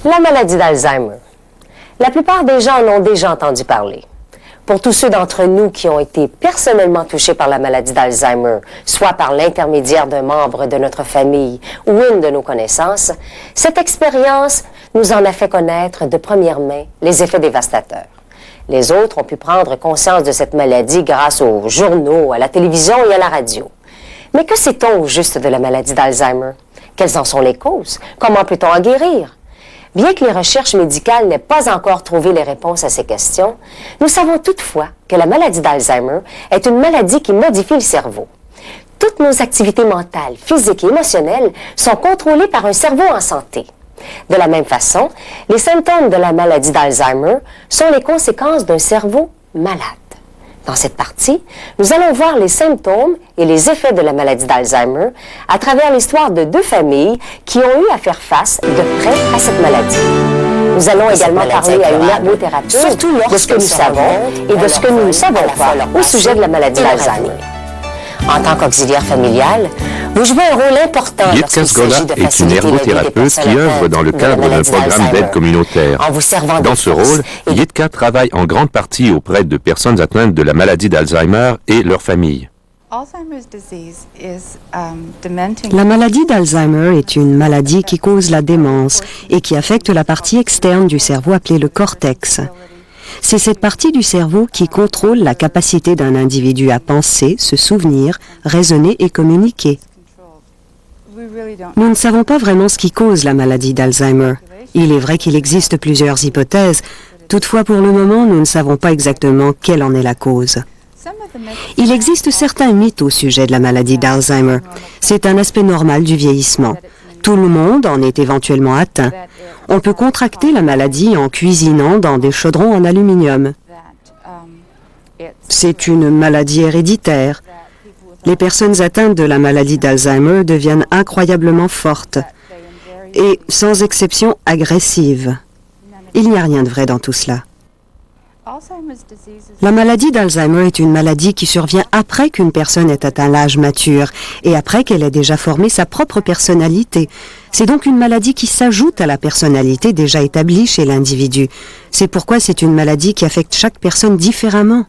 La maladie d'Alzheimer. La plupart des gens en ont déjà entendu parler. Pour tous ceux d'entre nous qui ont été personnellement touchés par la maladie d'Alzheimer, soit par l'intermédiaire d'un membre de notre famille ou une de nos connaissances, cette expérience nous en a fait connaître de première main les effets dévastateurs. Les autres ont pu prendre conscience de cette maladie grâce aux journaux, à la télévision et à la radio. Mais que sait-on au juste de la maladie d'Alzheimer? Quelles en sont les causes? Comment peut-on en guérir? Bien que les recherches médicales n'aient pas encore trouvé les réponses à ces questions, nous savons toutefois que la maladie d'Alzheimer est une maladie qui modifie le cerveau. Toutes nos activités mentales, physiques et émotionnelles sont contrôlées par un cerveau en santé. De la même façon, les symptômes de la maladie d'Alzheimer sont les conséquences d'un cerveau malade. Dans cette partie, nous allons voir les symptômes et les effets de la maladie d'Alzheimer à travers l'histoire de deux familles qui ont eu à faire face de près à cette maladie. Nous allons également parler à une herbothérapeute de ce que nous savons et de ce que nous ne savons pas au sujet de la maladie d'Alzheimer. En tant qu'auxiliaire familial, vous jouez un rôle important Yitka Zgoda est une herbothérapeute qui œuvre dans le cadre d'un programme d'aide communautaire. Dans ce rôle, Yitka travaille en grande partie auprès de personnes atteintes de la maladie d'Alzheimer et leurs familles. La maladie d'Alzheimer est une maladie qui cause la démence et qui affecte la partie externe du cerveau appelée le cortex. C'est cette partie du cerveau qui contrôle la capacité d'un individu à penser, se souvenir, raisonner et communiquer. Nous ne savons pas vraiment ce qui cause la maladie d'Alzheimer. Il est vrai qu'il existe plusieurs hypothèses. Toutefois, pour le moment, nous ne savons pas exactement quelle en est la cause. Il existe certains mythes au sujet de la maladie d'Alzheimer. C'est un aspect normal du vieillissement. Tout le monde en est éventuellement atteint. On peut contracter la maladie en cuisinant dans des chaudrons en aluminium. C'est une maladie héréditaire. Les personnes atteintes de la maladie d'Alzheimer deviennent incroyablement fortes et, sans exception, agressives. Il n'y a rien de vrai dans tout cela. La maladie d'Alzheimer est une maladie qui survient après qu'une personne ait atteint l'âge mature et après qu'elle ait déjà formé sa propre personnalité. C'est donc une maladie qui s'ajoute à la personnalité déjà établie chez l'individu. C'est pourquoi c'est une maladie qui affecte chaque personne différemment.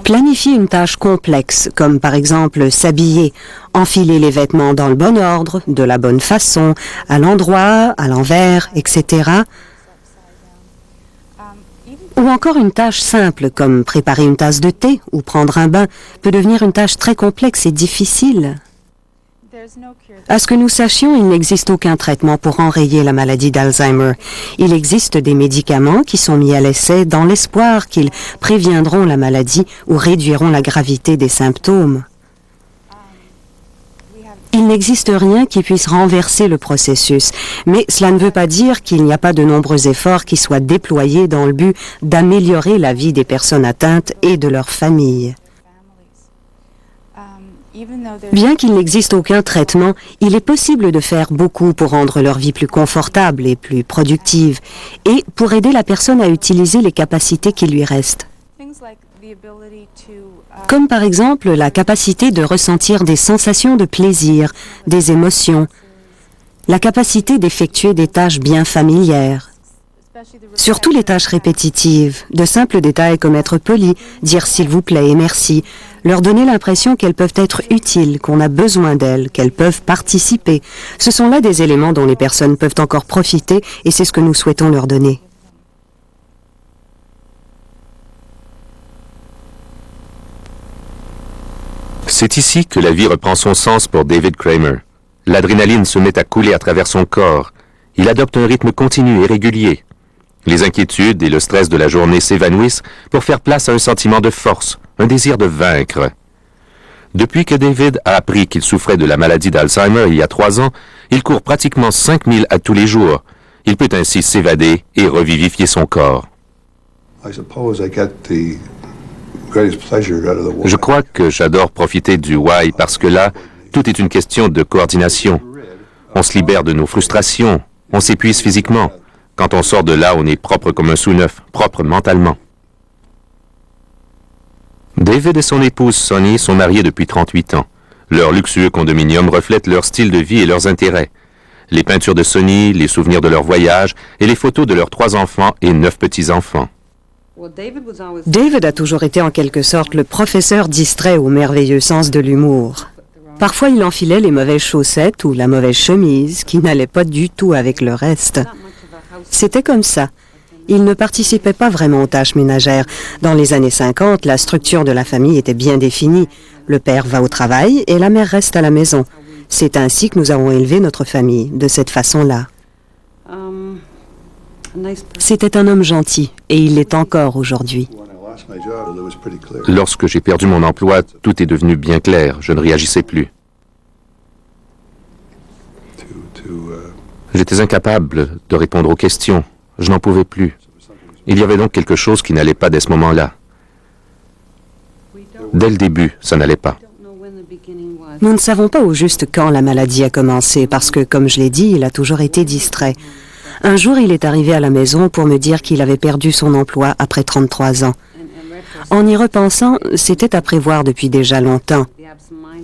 Planifier une tâche complexe, comme par exemple s'habiller, enfiler les vêtements dans le bon ordre, de la bonne façon, à l'endroit, à l'envers, etc., ou encore une tâche simple, comme préparer une tasse de thé ou prendre un bain, peut devenir une tâche très complexe et difficile. À ce que nous sachions, il n'existe aucun traitement pour enrayer la maladie d'Alzheimer. Il existe des médicaments qui sont mis à l'essai dans l'espoir qu'ils préviendront la maladie ou réduiront la gravité des symptômes. Il n'existe rien qui puisse renverser le processus, mais cela ne veut pas dire qu'il n'y a pas de nombreux efforts qui soient déployés dans le but d'améliorer la vie des personnes atteintes et de leurs familles. Bien qu'il n'existe aucun traitement, il est possible de faire beaucoup pour rendre leur vie plus confortable et plus productive, et pour aider la personne à utiliser les capacités qui lui restent. Comme par exemple la capacité de ressentir des sensations de plaisir, des émotions, la capacité d'effectuer des tâches bien familières. Surtout les tâches répétitives, de simples détails comme être poli, dire s'il vous plaît et merci, leur donner l'impression qu'elles peuvent être utiles, qu'on a besoin d'elles, qu'elles peuvent participer. Ce sont là des éléments dont les personnes peuvent encore profiter et c'est ce que nous souhaitons leur donner. C'est ici que la vie reprend son sens pour David Kramer. L'adrénaline se met à couler à travers son corps. Il adopte un rythme continu et régulier. Les inquiétudes et le stress de la journée s'évanouissent pour faire place à un sentiment de force, un désir de vaincre. Depuis que David a appris qu'il souffrait de la maladie d'Alzheimer il y a 3 ans, il court pratiquement 5000 à tous les jours. Il peut ainsi s'évader et revivifier son corps. Je crois que j'adore profiter du why parce que là, tout est une question de coordination. On se libère de nos frustrations, on s'épuise physiquement. Quand on sort de là, on est propre comme un sous-neuf, propre mentalement. David et son épouse Sonny sont mariés depuis 38 ans. Leur luxueux condominium reflète leur style de vie et leurs intérêts. les peintures de Sonny, les souvenirs de leur voyage et les photos de leurs 3 enfants et 9 petits-enfants. David a toujours été en quelque sorte le professeur distrait au merveilleux sens de l'humour. Parfois, il enfilait les mauvaises chaussettes ou la mauvaise chemise qui n'allait pas du tout avec le reste. C'était comme ça. Il ne participait pas vraiment aux tâches ménagères. Dans les années 50, la structure de la famille était bien définie. Le père va au travail et la mère reste à la maison. C'est ainsi que nous avons élevé notre famille, de cette façon-là. C'était un homme gentil, et il l'est encore aujourd'hui. Lorsque j'ai perdu mon emploi, tout est devenu bien clair. Je ne réagissais plus. J'étais incapable de répondre aux questions. Je n'en pouvais plus. Il y avait donc quelque chose qui n'allait pas dès ce moment-là. Dès le début, ça n'allait pas. Nous ne savons pas au juste quand la maladie a commencé, parce que, comme je l'ai dit, il a toujours été distrait. Un jour, il est arrivé à la maison pour me dire qu'il avait perdu son emploi après 33 ans. En y repensant, c'était à prévoir depuis déjà longtemps.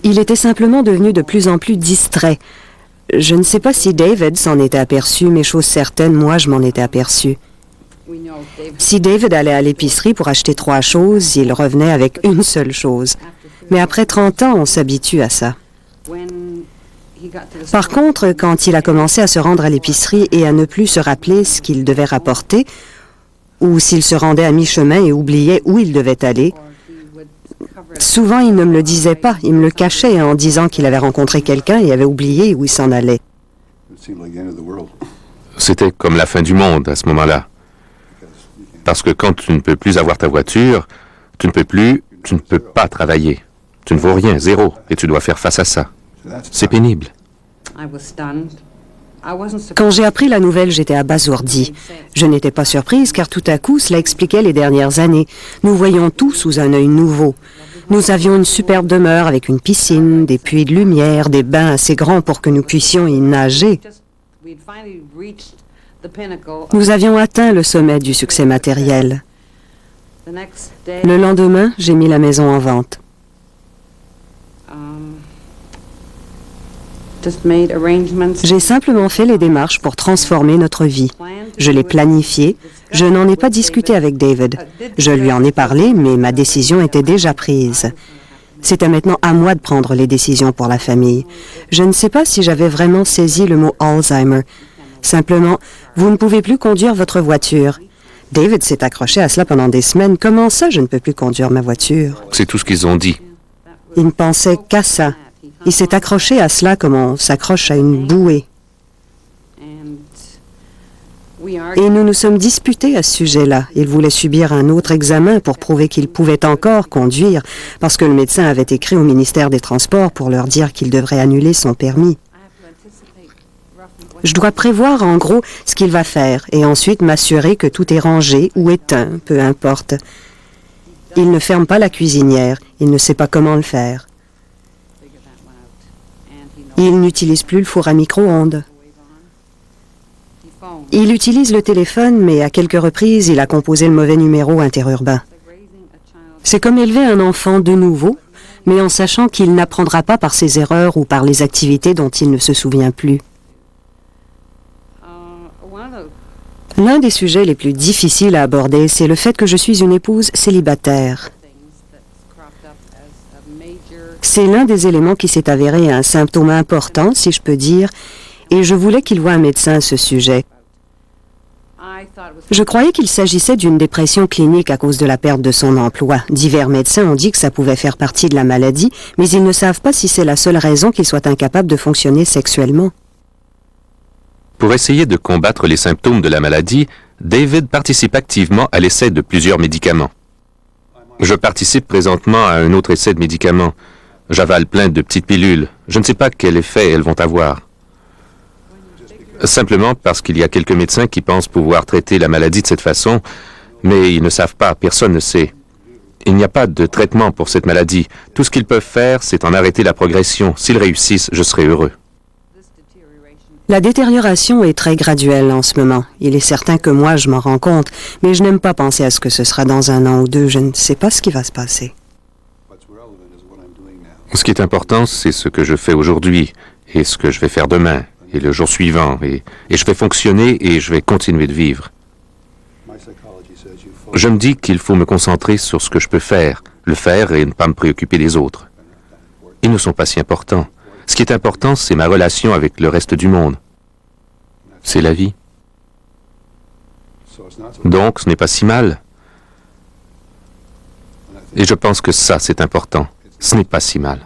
Il était simplement devenu de plus en plus distrait. Je ne sais pas si David s'en était aperçu, mais chose certaine, moi, je m'en étais aperçu. Si David allait à l'épicerie pour acheter 3 choses, il revenait avec une seule chose. Mais après 30 ans, on s'habitue à ça. Par contre, quand il a commencé à se rendre à l'épicerie et à ne plus se rappeler ce qu'il devait rapporter, ou s'il se rendait à mi-chemin et oubliait où il devait aller, souvent il ne me le disait pas, il me le cachait en disant qu'il avait rencontré quelqu'un et avait oublié où il s'en allait. C'était comme la fin du monde à ce moment-là. Parce que quand tu ne peux plus avoir ta voiture, tu ne peux pas travailler. Tu ne vaux rien, zéro, et tu dois faire face à ça. C'est pénible. Quand j'ai appris la nouvelle, j'étais abasourdie. Je n'étais pas surprise car tout à coup, cela expliquait les dernières années. Nous voyions tout sous un œil nouveau. Nous avions une superbe demeure avec une piscine, des puits de lumière, des bains assez grands pour que nous puissions y nager. Nous avions atteint le sommet du succès matériel. Le lendemain, j'ai mis la maison en vente. J'ai simplement fait les démarches pour transformer notre vie. Je l'ai planifié. Je n'en ai pas discuté avec David. Je lui en ai parlé, mais ma décision était déjà prise. C'était maintenant à moi de prendre les décisions pour la famille. Je ne sais pas si j'avais vraiment saisi le mot Alzheimer. Simplement, vous ne pouvez plus conduire votre voiture. David s'est accroché à cela pendant des semaines. Comment ça, je ne peux plus conduire ma voiture? C'est tout ce qu'ils ont dit. Il ne pensait qu'à ça. Il s'est accroché à cela comme on s'accroche à une bouée. Et nous nous sommes disputés à ce sujet-là. Il voulait subir un autre examen pour prouver qu'il pouvait encore conduire, parce que le médecin avait écrit au ministère des Transports pour leur dire qu'il devrait annuler son permis. Je dois prévoir en gros ce qu'il va faire et ensuite m'assurer que tout est rangé ou éteint, peu importe. Il ne ferme pas la cuisinière, il ne sait pas comment le faire. Il n'utilise plus le four à micro-ondes. Il utilise le téléphone, mais à quelques reprises, il a composé le mauvais numéro interurbain. C'est comme élever un enfant de nouveau, mais en sachant qu'il n'apprendra pas par ses erreurs ou par les activités dont il ne se souvient plus. L'un des sujets les plus difficiles à aborder, c'est le fait que je suis une épouse célibataire. C'est l'un des éléments qui s'est avéré un symptôme important, si je peux dire, et je voulais qu'il voie un médecin à ce sujet. Je croyais qu'il s'agissait d'une dépression clinique à cause de la perte de son emploi. Divers médecins ont dit que ça pouvait faire partie de la maladie, mais ils ne savent pas si c'est la seule raison qu'il soit incapable de fonctionner sexuellement. Pour essayer de combattre les symptômes de la maladie, David participe activement à l'essai de plusieurs médicaments. Je participe présentement à un autre essai de médicaments. J'avale plein de petites pilules. Je ne sais pas quel effet elles vont avoir. Simplement parce qu'il y a quelques médecins qui pensent pouvoir traiter la maladie de cette façon, mais ils ne savent pas, personne ne sait. Il n'y a pas de traitement pour cette maladie. Tout ce qu'ils peuvent faire, c'est en arrêter la progression. S'ils réussissent, je serai heureux. La détérioration est très graduelle en ce moment. Il est certain que moi, je m'en rends compte, mais je n'aime pas penser à ce que ce sera dans 1 an ou 2. Je ne sais pas ce qui va se passer. Ce qui est important, c'est ce que je fais aujourd'hui et ce que je vais faire demain. et le jour suivant, et je vais fonctionner et je vais continuer de vivre. Je me dis qu'il faut me concentrer sur ce que je peux faire, le faire et ne pas me préoccuper des autres. Ils ne sont pas si importants. Ce qui est important, c'est ma relation avec le reste du monde. C'est la vie. Donc, ce n'est pas si mal. Et je pense que ça, c'est important. Ce n'est pas si mal.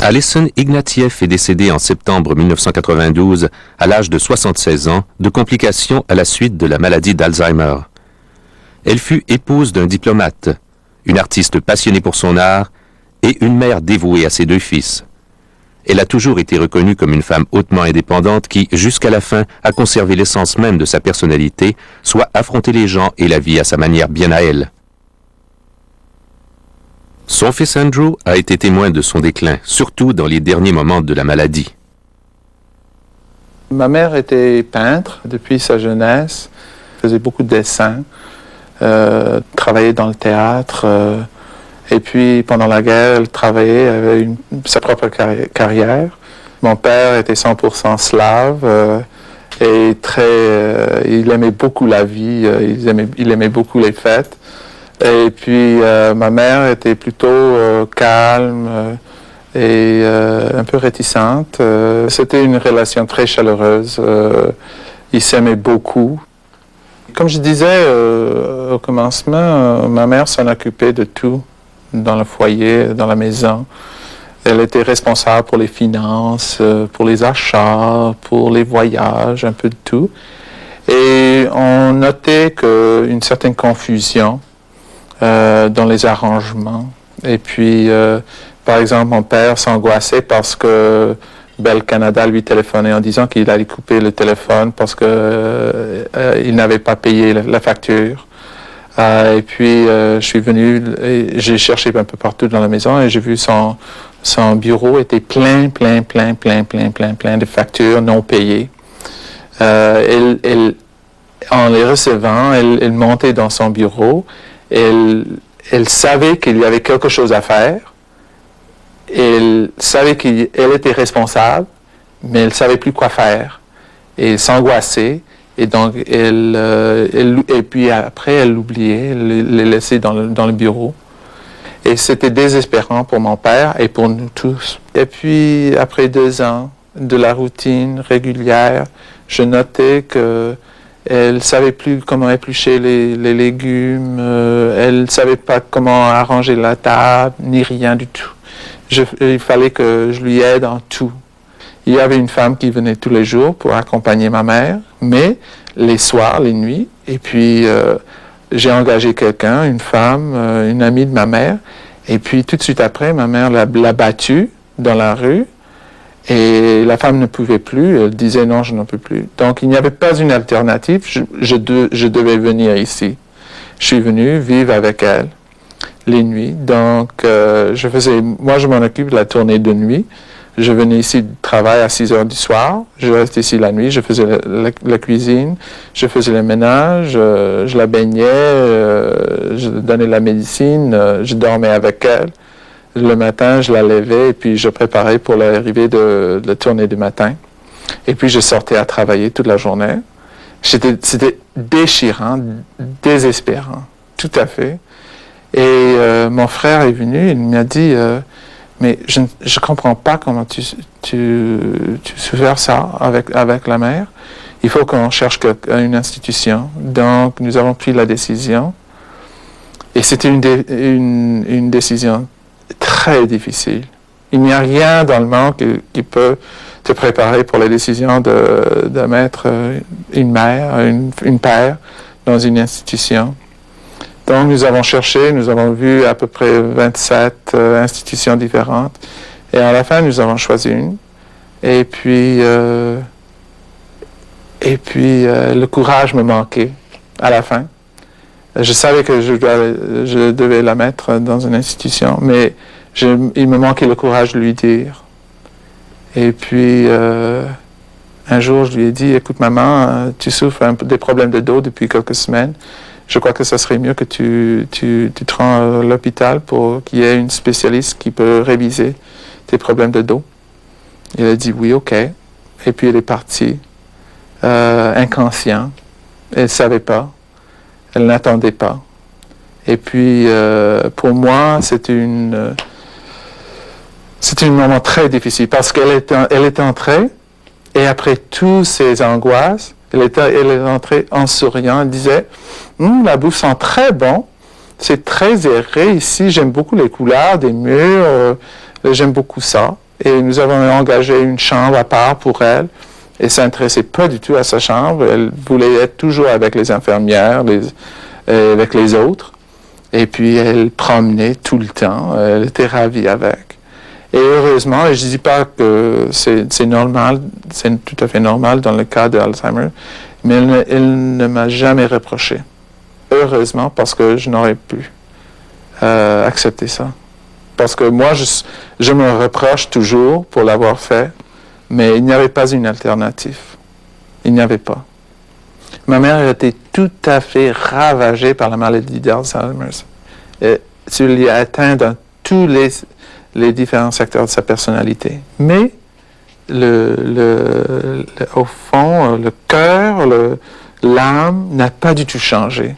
Alison Ignatieff est décédée en septembre 1992 à l'âge de 76 ans de complications à la suite de la maladie d'Alzheimer. Elle fut épouse d'un diplomate, une artiste passionnée pour son art et une mère dévouée à ses 2 fils. Elle a toujours été reconnue comme une femme hautement indépendante qui, jusqu'à la fin, a conservé l'essence même de sa personnalité, soit affronter les gens et la vie à sa manière bien à elle. Son fils Andrew a été témoin de son déclin, surtout dans les derniers moments de la maladie. Ma mère était peintre depuis sa jeunesse, faisait beaucoup de dessins, travaillait dans le théâtre, et puis pendant la guerre, elle travaillait, avait sa propre carrière. Mon père était 100% slave et il aimait beaucoup la vie, il aimait beaucoup les fêtes. Et puis ma mère était plutôt calme et un peu réticente. C'était une relation très chaleureuse. Ils s'aimaient beaucoup. Comme je disais au commencement, ma mère s'en occupait de tout dans le foyer, dans la maison. Elle était responsable pour les finances, pour les achats, pour les voyages, un peu de tout. Et on notait une certaine confusion dans les arrangements. Et puis, par exemple, mon père s'angoissait parce que Bell Canada lui téléphonait en disant qu'il allait couper le téléphone parce que il n'avait pas payé la facture. Et puis, je suis venu, j'ai cherché un peu partout dans la maison et j'ai vu son bureau était plein de factures non payées. En les recevant, elle montait dans son bureau. Elle savait qu'il y avait quelque chose à faire. Elle savait qu'elle était responsable, mais elle ne savait plus quoi faire. Et elle s'angoissait. Et donc, et puis après, elle l'oubliait, elle les laissait dans le bureau. Et c'était désespérant pour mon père et pour nous tous. Et puis, après 2 ans de la routine régulière, je notais que elle ne savait plus comment éplucher les légumes, elle ne savait pas comment arranger la table, ni rien du tout. Il fallait que je lui aide en tout. Il y avait une femme qui venait tous les jours pour accompagner ma mère, mais les soirs, les nuits, et puis j'ai engagé quelqu'un, une femme, une amie de ma mère, et puis tout de suite après, ma mère l'a battue dans la rue, et la femme ne pouvait plus, elle disait non, je n'en peux plus. Donc il n'y avait pas une alternative, je devais venir ici. Je suis venu vivre avec elle les nuits. Donc moi je m'en occupe de la tournée de nuit. Je venais ici de travail à 6 heures du soir, je restais ici la nuit, je faisais la cuisine, je faisais le ménage, je la baignais, je donnais la médecine, je dormais avec elle. Le matin, je la levais et puis je préparais pour l'arrivée de la tournée du matin. Et puis je sortais à travailler toute la journée. C'était déchirant, désespérant, tout à fait. Et mon frère est venu, il m'a dit mais je ne comprends pas comment tu fais ça avec la mère. Il faut qu'on cherche une institution. Donc nous avons pris la décision. Et c'était une décision très difficile. Il n'y a rien dans le monde qui peut te préparer pour la décision de mettre une mère, une père dans une institution. Donc nous avons cherché, nous avons vu à peu près 27 institutions différentes. Et à la fin, nous avons choisi une. Et puis le courage me manquait à la fin. Je savais que je devais la mettre dans une institution, mais il me manquait le courage de lui dire. Et puis, un jour, je lui ai dit, écoute maman, tu souffres des problèmes de dos depuis quelques semaines. je crois que ça serait mieux que tu te rends à l'hôpital pour qu'il y ait une spécialiste qui peut réviser tes problèmes de dos. Il a dit oui, ok. Et puis elle est partie, inconscient. Elle ne savait pas. Elle n'attendait pas. Et puis, pour moi, c'était un moment très difficile parce qu'elle est entrée et après toutes ces angoisses, elle est entrée en souriant. Elle disait, la bouffe sent très bon. C'est très aéré ici. J'aime beaucoup les couleurs des murs. J'aime beaucoup ça. Et nous avons engagé une chambre à part pour elle. Elle ne s'intéressait pas du tout à sa chambre. Elle voulait être toujours avec les infirmières, avec les autres. Et puis, elle promenait tout le temps. Elle était ravie avec. Et heureusement, et je ne dis pas que c'est normal, c'est tout à fait normal dans le cas de Alzheimer, mais elle ne m'a jamais reproché. Heureusement, parce que je n'aurais pu accepter ça. Parce que moi, je me reproche toujours pour l'avoir fait, mais il n'y avait pas une alternative. Il n'y avait pas. Ma mère était tout à fait ravagée par la maladie d'Alzheimer. Tu l'y as atteint dans tous les différents secteurs de sa personnalité. Mais, au fond, le cœur, l'âme n'a pas du tout changé.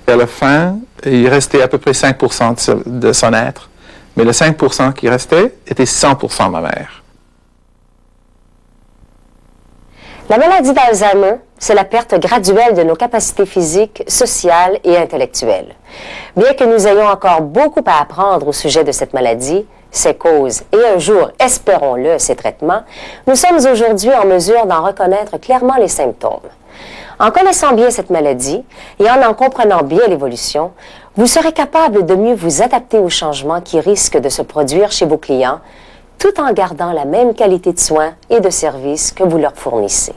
Et à la fin, il restait à peu près 5% de son être. Mais le 5% qui restait était 100% ma mère. La maladie d'Alzheimer, c'est la perte graduelle de nos capacités physiques, sociales et intellectuelles. Bien que nous ayons encore beaucoup à apprendre au sujet de cette maladie, ses causes et un jour, espérons-le, ses traitements, nous sommes aujourd'hui en mesure d'en reconnaître clairement les symptômes. En connaissant bien cette maladie et en comprenant bien l'évolution, vous serez capable de mieux vous adapter aux changements qui risquent de se produire chez vos clients, tout en gardant la même qualité de soins et de services que vous leur fournissez.